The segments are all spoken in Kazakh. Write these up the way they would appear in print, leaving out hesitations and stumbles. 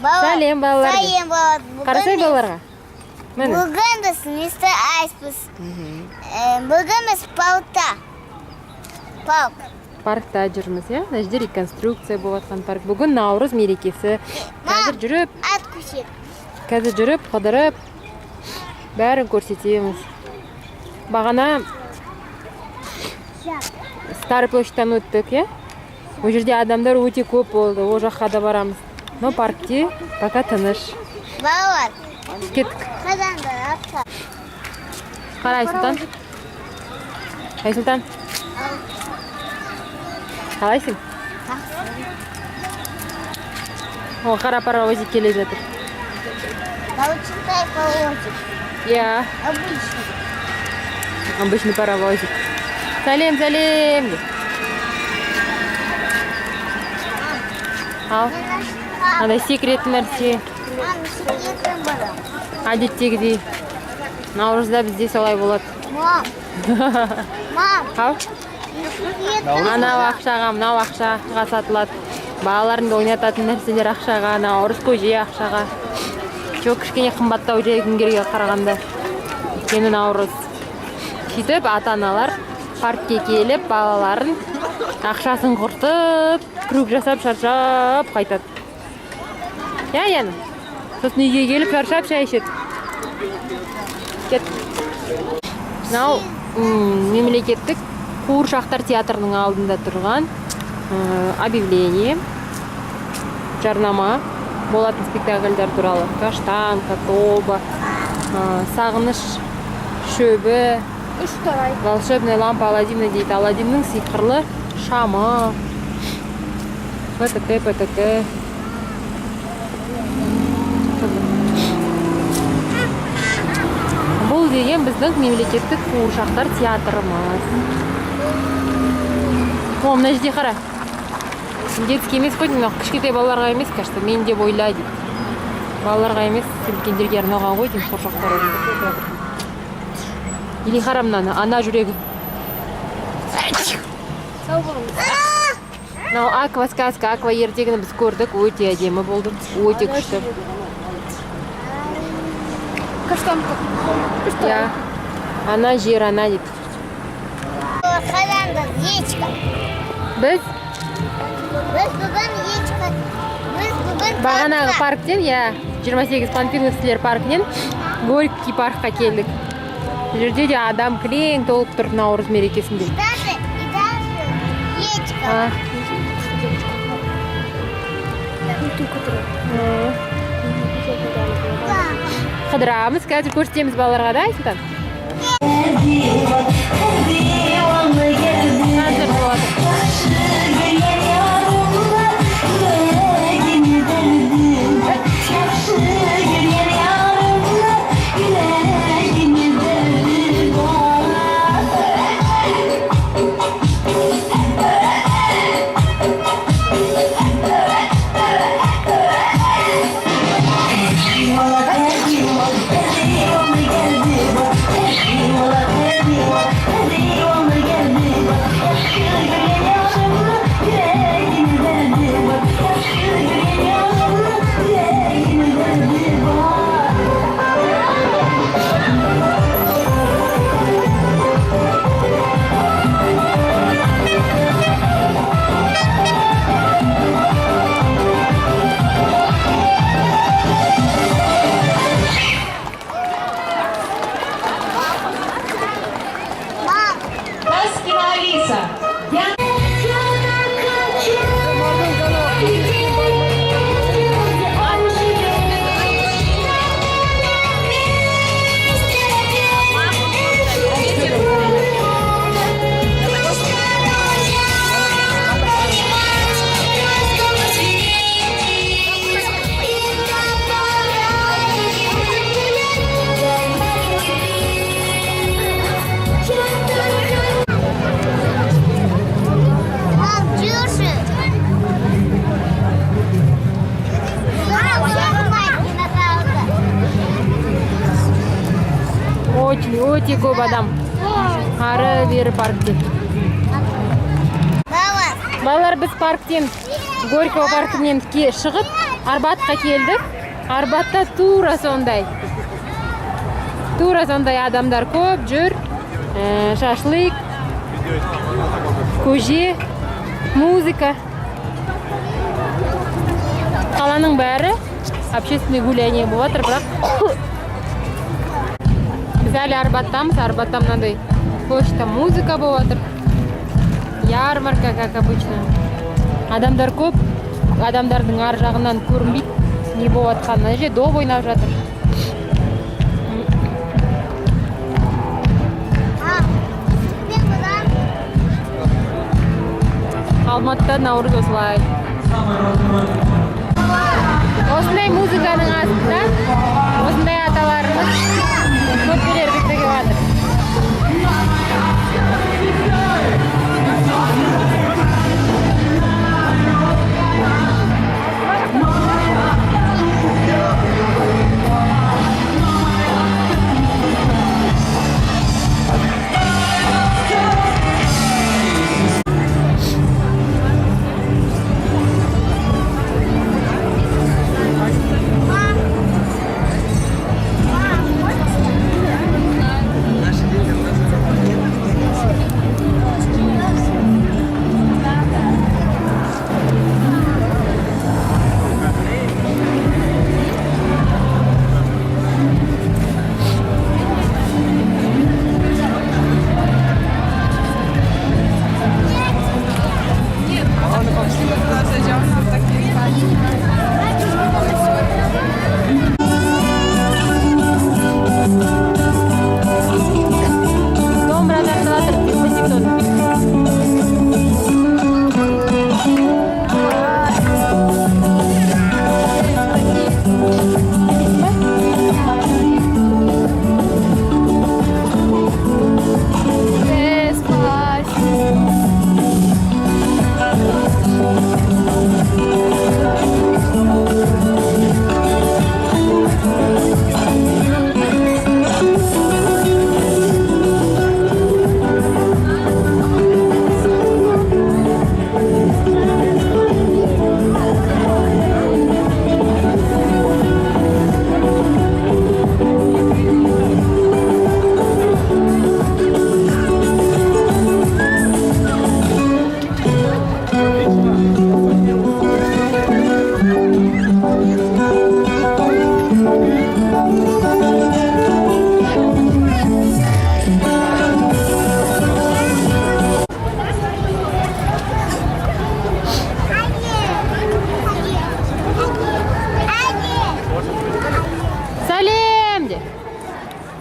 Сәлем балалар. Сәлем балалар. Қарасай балаларға. Бүгін біз мистер Айспыз. Бүгін біз Паркта жүрміз, иә? Нәжде реконструкция болатқан парк. Бүгін Наурыз мерекесі. Қазір жүріп, қыдырып, бәрін көрсетеміз. Бағана Старый площадьтан өттік, иә? Ол жерде адамдар өте көп болды. Ол жаққа да барамыз. Но паркте пока тыныш. Балалар. Кеттік. Қара, Айсұлтан. Айсұлтан. Қалайсың? О, қара паровозик келе жатыр. Паровозик. Я. Обычный паровозик. Сәлем, сәлем. Ал. Андай секретті нәрсе. Әдеттегідей. Наурызда бізде солай болады. Ал. Анау ақшаға, мынау ақшаға сатылады. Балалардың да ойнататын нәрселер ақшаға, наурыз көже ақшаға. Жоқ кішкене қымбаттау жай күндерге қарағанда. Өйткені наурыз. Сөйтіп ата-аналар паркке келіп, балаларын ақшасын құртып, круг жасап, шаршап қайтады. Ян. Сосын үйге келіп шаршап шай ішеді. Кет. Мынау мемлекеттік Қуыршақтар театрының алдында тұрған объявление, жарнама болатын спектакльдар туралы. Каштанка, тоба, сағыныш шөбі, волшебная лампа Аладдина дейді. Аладдиннің сиқырлы шамы. ПТК. Бұл деген біздің мемлекеттік қуыршақтар театрымыз. О, мына жерде қара. Детский емес қой, кішкентай балаларға емес, кажется, мен деп ойлайды. Балаларға емес, үлкендерге арналған ғой деймін қуыршақтар орында. Или қара мынаны, ана жүрегі. Мынау аква сказка, аква ертегіні біз көрдік, өте әдемі болды, өте күшті. Каштанка. Я. Ана жер, ана дейді. Қаланды, ечка. Біз бүгін ечка. бағанағы парктен, 28 Панфиловскілер паркінен Горький паркқа келдік. Жерде де адам кілең толып тұр наурыз мерекесінде. И даже ечка. Қыдырамыз, қазір көрсетеміз балаларға да, Айсұлтан? Қазір болады. Өте көп адам. Ары бері паркте. Балалар, біз парктен, Горького паркінен шығып, Арбатқа келдік. Арбатта тура сондай адамдар көп жүр. Шашлык, көже, музыка. Қаланың бәрі общественный гуляние болып жатыр, бірақ біз әлі Арбаттамыз. Арбатта мынандай почта, музыка болып жатыр. Ярмарка, как обычно. Адамдар көп. Адамдардың ар жағынан көрінбейді не болып жатқаны. Мына жерде доп ойнап жатыр. Алматыда Наурыз осылай. Осындай музыканың астында осындай аталарымыз көп берер бізде келіп жатыр.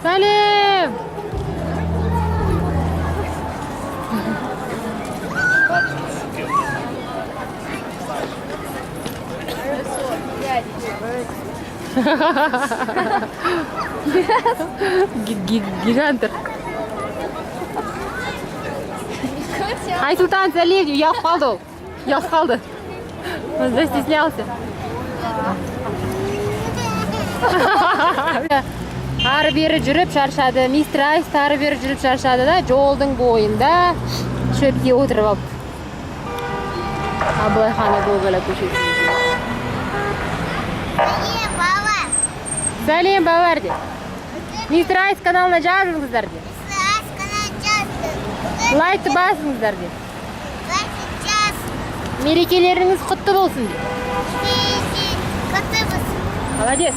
Салим! Гигантер. Айсултан, сәлем, ұялып қалды ол. Ұялып қалды. Он застеснялся. Ары бері жүріп шаршады. Мистер Айс ары бері жүріп шаршады да, жолдың бойында шөпке отырып алып. Абылайханы Гоголя көшесі. Сәлем, балалар де. Мистер Айс каналына жазыңыздар де. Лайкты басыңыздар де. Мерекелеріңіз құтты болсын де. Молодец.